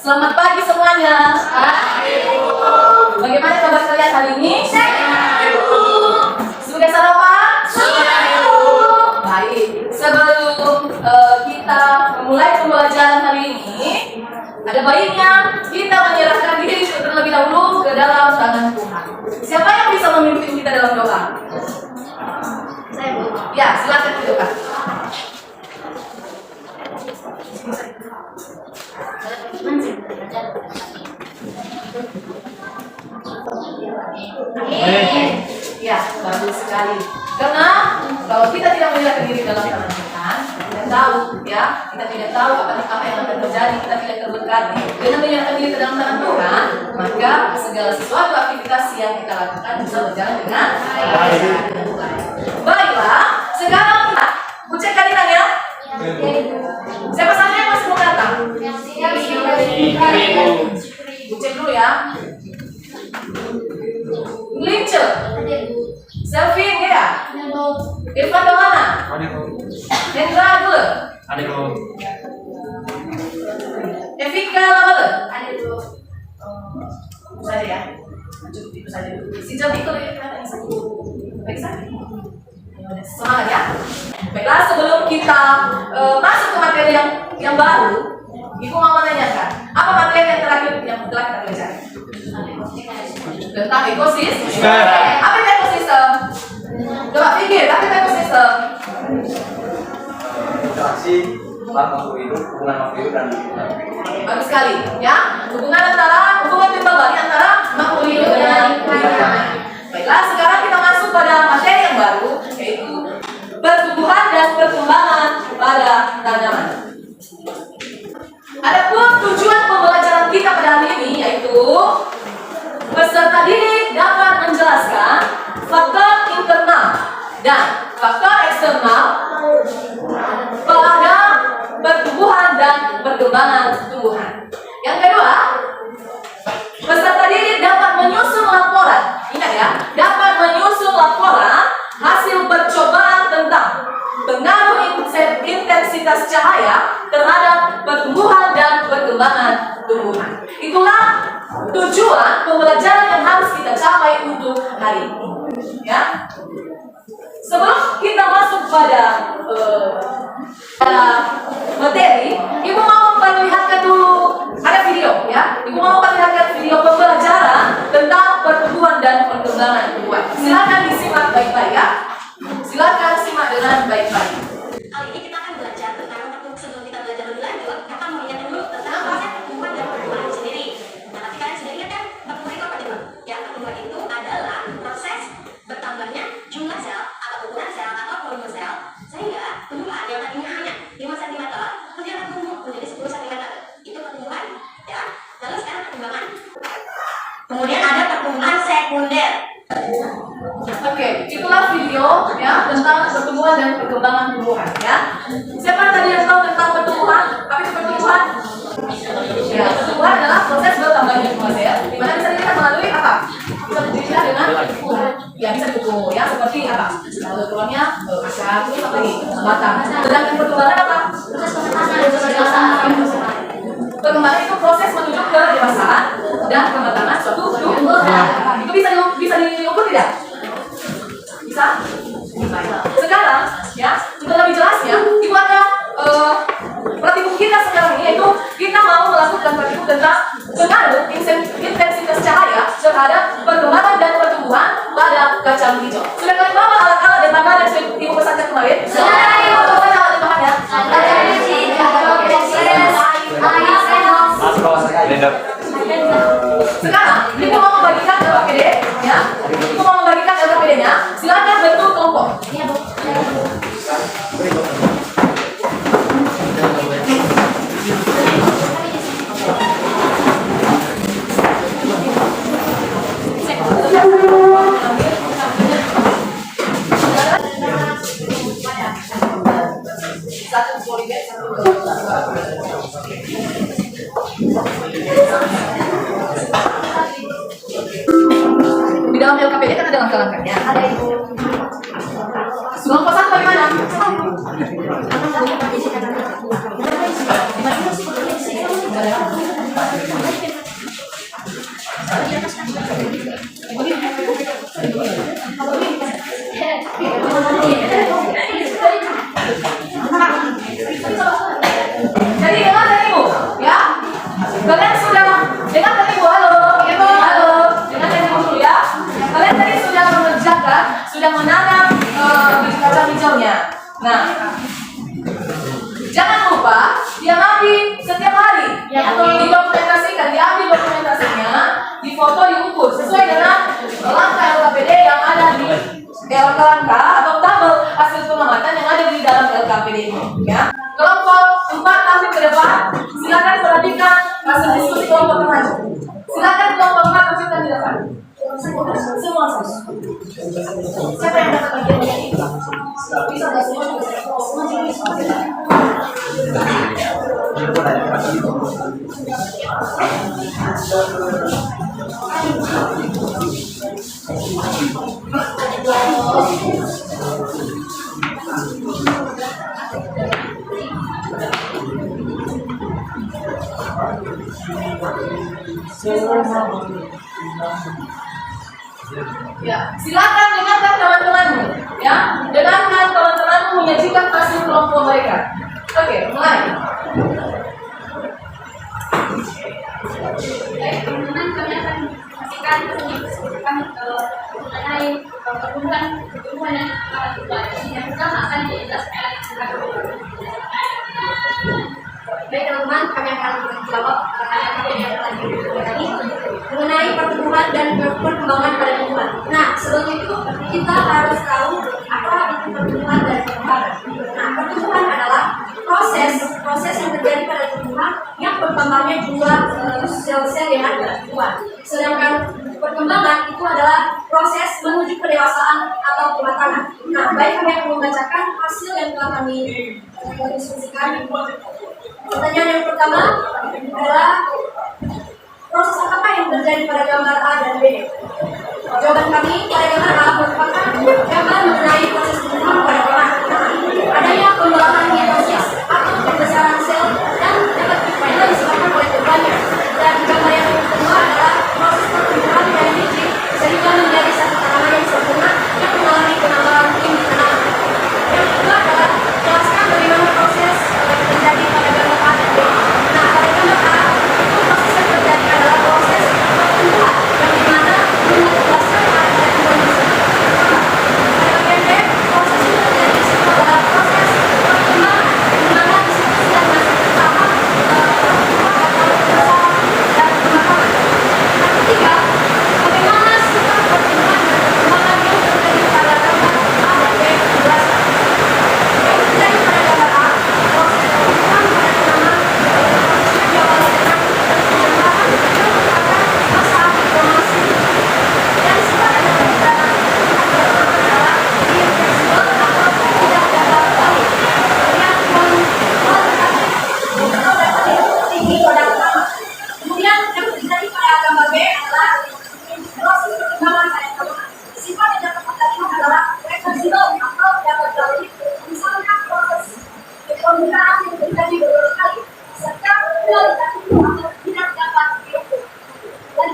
Selamat pagi semuanya. Bagaimana kabar kalian hari ini? Sudah sarapan? Baik. Sebelum kita memulai pembelajaran hari ini, ada baiknya kita menyerahkan diri terlebih dahulu ke dalam tangan Tuhan. Siapa yang bisa memimpin kita dalam doa? Saya, Bu. Ya, silakan didoakan. Ya, bagus sekali. Karena kalau kita tidak menyerahkan diri dalam tangan Tuhan, kita tidak tahu, ya, kita tidak tahu apa yang akan terjadi, kita tidak terberkati. Dengan menyerahkan diri ke dalam tangan Tuhan, maka segala sesuatu aktivitas yang kita lakukan bisa berjalan dengan baik. Baiklah, sekarang kita cek kalian ya. Siapa saja yang masih mau datang? Cek dulu ya. Lince, Selvin ya, Irfan Domana, Hendra Gule, Evika Lamale, saja ya, cukup itu saja. Si Jody itu baik saja. Semangat ya. Baiklah, sebelum kita masuk ke materi yang baru, Ibu mau menanyakan, apa materi yang terakhir yang telah kita pelajari? Tentang ekosistem. Apa itu ekosistem? Coba pikir, apa itu ekosistem? Interaksi makhluk hidup, hubungan makhluk hidup dan lingkungan. Bagus sekali, ya. Hubungan timbal balik antara makhluk hidup dan lingkungan. Baiklah, sekarang kita masuk pada materi yang baru, yaitu pertumbuhan dan perkembangan pada tanaman. Adapun tujuan pembelajaran kita pada hari ini yaitu peserta didik dapat menjelaskan faktor internal dan faktor eksternal pada pertumbuhan dan perkembangan tumbuhan. Yang kedua, peserta didik dapat menyusun laporan. Ingat ya, dapat menyusun laporan hasil percobaan tentang pengaruh intensitas cahaya terhadap pertumbuhan dan perkembangan tumbuhan. Itulah tujuan pembelajaran yang harus kita capai untuk hari ini. Ya. Sebelum kita masuk pada materi, Ibu mau memperlihatkan dulu ada video, ya. Ibu mau memperlihatkan video pembelajaran tentang pertumbuhan dan perkembangan tumbuhan. Silakan disimak baik-baik ya. Silakan simak dengan baik-baik. Kali ini kita akan belajar tentang sebelum kita belajar lebih lanjut, kita akan mengingatkan dulu tentang proses pertumbuhan dan perkembangan itu sendiri. Nah, tapi kalian sudah ingat kan pertumbuhan itu apa coba? Ya, pertumbuhan itu adalah proses bertambahnya jumlah sel atau ukuran sel atau volume sel sehingga tumbuhan yang tadinya hanya 5 cm ternyata tumbuh menjadi 10 cm. Itu pertumbuhan, ya. Lalu sekarang perkembangan. Kemudian ada pertumbuhan sekunder. Oke, itulah video ya tentang pertumbuhan dan perkembangan tumbuhan ya. Siapa tadi yang tahu tentang pertumbuhan? Apa itu pertumbuhan? Ya, pertumbuhan adalah proses bertambahnya jumlah sel, di mana bisa dilihat melalui apa? Bisa dilihat dengan ya bisa diukur ya seperti apa? Lalu ukurannya akar, terus apa lagi? Batang. Sedangkan perkembangan apa? Perkembangan itu proses menuju ke dewasaan dan kematangan suatu tumbuhan. Itu bisa diukur tidak? Bisa? Sekarang ya, untuk lebih jelasnya, Ibu ada praktikum kita sekarang ini yaitu kita mau melakukan praktikum tentang pengaruh intensitas cahaya terhadap perkembangan dan pertumbuhan pada kacang hijau. Sudah kalian bawa alat-alat dan bahan yang sudah Ibu pesankan kemarin? Sudah. Apa saja alat dan bahannya? Sekarang Ibu mau membagikan LKPD ya. Ibu mau membagikan LKPD-nya. Silakan bentuk kelompok. Iya, Bu. Satu polybag, satu di dalam LKPD kan ada langkah-langkahnya. Ada Ibu. Kelompok satu bagaimana? Pak? Silakan perhatikan hasil diskusi kelompok remaja. Silakan kelompok 4 lanjutkan di depan. Semua siapa yang dapat bagian ini? Bisa nggak semua? Semua jenis. Ya, silakan dengarkan teman-temanmu. Ya, dengarkan teman-temanmu menyajikan hasil kelompok mereka. Oke, mulai. Teman-teman, kami akan pastikan mengenai pertumbuhan dan yang pertama akan dijelaskan. Baik teman-teman, kami akan menjawab pertanyaan yang tadi mengenai pertumbuhan dan perkembangan pada tumbuhan. Nah, sebelum itu kita harus tahu apa itu pertumbuhan dan perkembangan. Nah, pertumbuhan adalah proses yang terjadi pada tumbuhan yang bertambahnya jumlah sel-sel yang ada pada tumbuhan. Sedangkan perkembangan itu adalah proses menuju kedewasaan atau kematangan. Nah, baik kami akan membacakan hasil yang telah kami diskusikan. Pertanyaan yang pertama adalah proses apa yang terjadi pada gambar A dan B? Jawaban kami pada gambar A merupakan gambar mengenai proses pertumbuhan pada hewan. Adanya pembelahan mitosis atau pembesaran sel dan dapat disebabkan oleh keduanya. Dan gambar yang kedua adalah proses pertumbuhan dari biji sehingga menjadi satu tanaman yang sempurna yang mengalami penambahan tim di tanaman. Yang kedua adalah jelaskan bagaimana proses terjadi pada gambar A dan B. Nah, pada gambar A itu proses yang terjadi adalah proses pertumbuhan yang dimana menjelaskan ada dua misi. Pada bagian B, proses yang terjadi di situ adalah proses perkembangan dimana di situ sedang masuk ke tahap besar dan kematangan. Yang ketiga, bagaimana sifat pertumbuhan dan perkembangan yang terjadi pada gambar A dan B dijelaskan. Yang terjadi pada gambar A, proses pertumbuhan pada tanaman prosesnya diawali dengan perkembangan yang merupakan masa formasi dan sifat yang berbeda adalah infleksibel atau tidak dapat balik yang tinggi pada pertama. Kemudian yang terjadi pada gambar B adalah proses perkembangan pada tanaman. Sifat yang dapat kita lihat adalah reversibel atau dapat balik, misalnya proses pembukaan yang terjadi beberapa kali serta kualitas atau tidak dapat diukur. Dan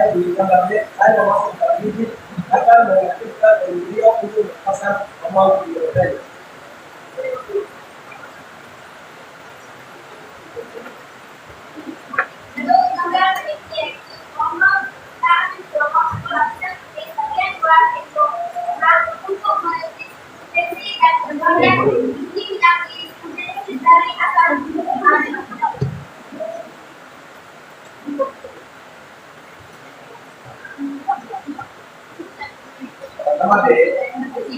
Di gambar B, ada masuk dalam biji akan mengaktifkan embrio untuk pasar normal di badan. Pertama D,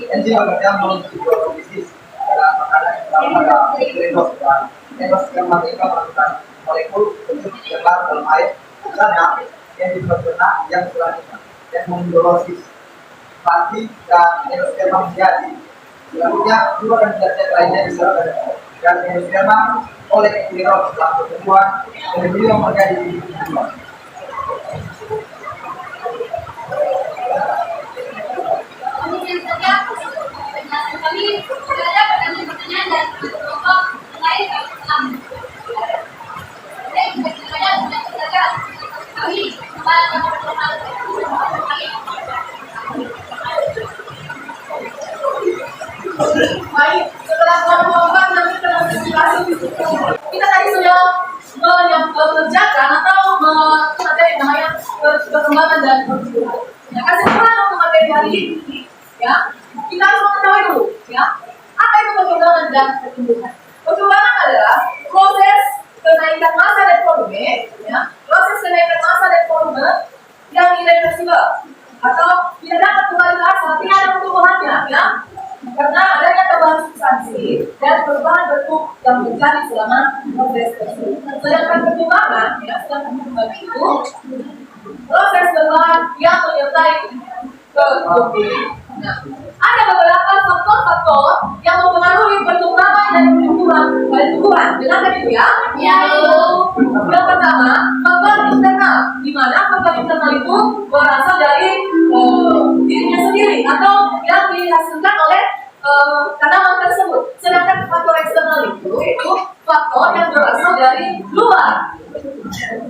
enzim bekerja melalui hidrolisis dalam makanan pada endos dan endos yang mereka melakukan molekul untuk dicetak dalam air, misalnya yang diperkena yang selanjutnya yang menghidrolisis pasti dan endosperma menjadi selanjutnya dua kandidat lainnya disertai dan endosperma oleh epididot setelah pertemuan dan beliau menjadi kedua. kemudian saja kami berada pada pertanyaan dan kelompok lain kami Baik, setelah kelompok nanti kita diskusi. Kita tadi sudah mengerjakan atau ya, kita harus mengetahui dulu, ya, apa itu perkembangan dan pertumbuhan. Perkembangan adalah proses kenaikan massa dan volume, ya, proses kenaikan massa dan volume yang irreversibel atau tidak dapat kembali ke asal, tidak ada pertumbuhannya, ya, karena adanya tambahan substansi dan perubahan bentuk yang terjadi selama proses tersebut. Sedangkan perkembangan, ya, sedangkan perkembangan itu proses berkembang yang menyertai pertumbuhan. Nah, ada beberapa faktor-faktor yang mempengaruhi perkembangan dan pertumbuhan. Dengarkan itu ya. Yang pertama, faktor internal, di mana faktor internal itu berasal dari dirinya sendiri atau yang dihasilkan oleh tanaman tersebut. Sedangkan faktor eksternal itu faktor yang berasal dari luar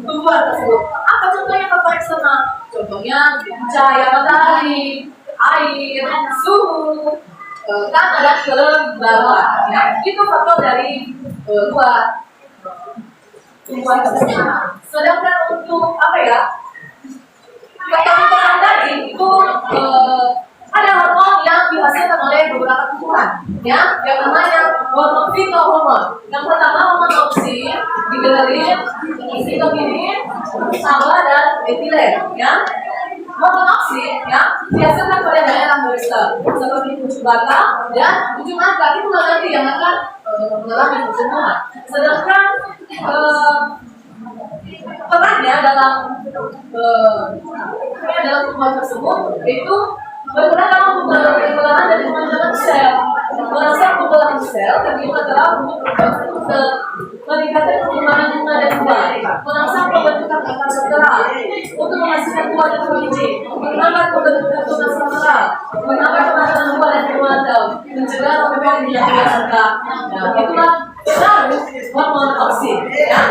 tumbuhan tersebut. Apa contohnya faktor eksternal? Contohnya cahaya matahari, air, suhu, tanah dan kelembaban. Ya, itu faktor dari luar tumbuhan tersebut. Sedangkan untuk apa ya? Faktor internal tadi itu ada hormon yang dihasilkan oleh beberapa tumbuhan, ya, yang namanya hormon fitohormon. Yang pertama hormon oksin, gibberellin, sitokinin, GABA dan etilen, ya. Hormon oksin, ya, dihasilkan pada daerah dorsal seperti ujung batang dan ujung akar itu nanti yang akan mengalami pertumbuhan. Sedangkan perannya dalam tumbuhan tersebut itu berperan dalam perkembangan dan pengembangan sel. Merasa perkembangan sel terlihat adalah untuk meningkatkan perkembangan bunga dan buah, merangsang pembentukan akar setelah untuk menghasilkan buah dan biji, menambah pembentukan tunas mineral, menambah kematangan buah dan buah daun, mencegah pembentukan penyakit serta. Nah, itulah pengaruh hormon oksin. Ya.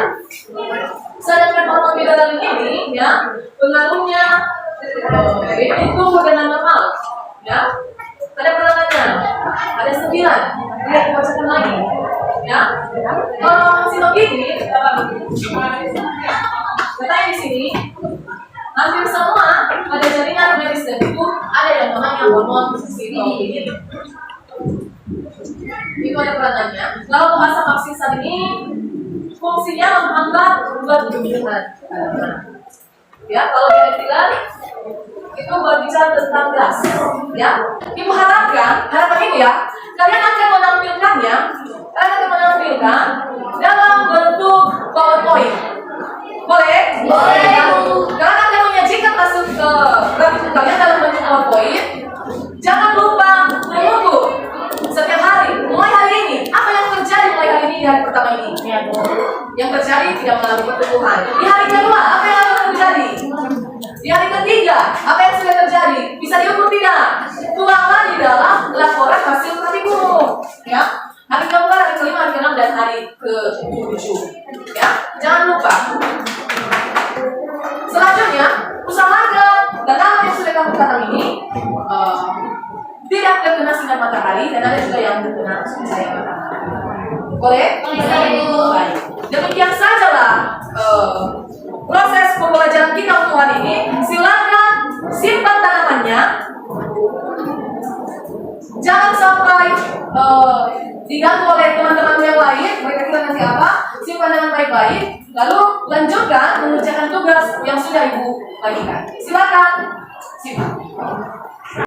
Sedangkan hormon gibberellin ini, ya, pengaruhnya itu dengan normal, ya. Ada perangannya, ada 9. Lihat dibacakan lagi, ya. Kalau sitokinin, katanya di sini, hampir semua ada jaringan medis dan itu ada yang namanya hormon sitokinin. Itu ada peranannya. Lalu asam oksidasi ini fungsinya menghambat pertumbuhan. Ya, kalau dietilen itu berbicara tentang gas, ya. Ibu harapkan, harapan ibu ya, kalian akan menampilkannya, dalam bentuk PowerPoint. Boleh? Boleh. Kalian akan menyajikan masuk ke grafik kalian dalam bentuk PowerPoint. Jangan lupa menunggu setiap hari. Mulai hari ini, apa yang terjadi mulai hari ini di hari pertama ini? Yang terjadi tidak mengalami pertumbuhan. Di hari kedua, apa yang akan terjadi? Di hari ketiga, apa yang sudah terjadi? Bisa diukur tidak? Tuanglah di dalam laporan hasil praktikum. Ya, hari keempat, hari kelima, hari keenam, dan hari ke-7. Ya, jangan lupa. Selanjutnya, usahakan tanaman yang sudah kamu tanam ini tidak terkena sinar matahari dan ada juga yang terkena cahaya matahari. Boleh? Baik. Demikian sajalah proses pembelajaran kita untuk hari ini. Silakan simpan tanamannya. Jangan sampai diganggu oleh teman-teman yang lain. Mereka kita nanti apa? Simpan dengan baik-baik. Lalu lanjutkan mengerjakan tugas yang sudah ibu bagikan. Silakan simpan.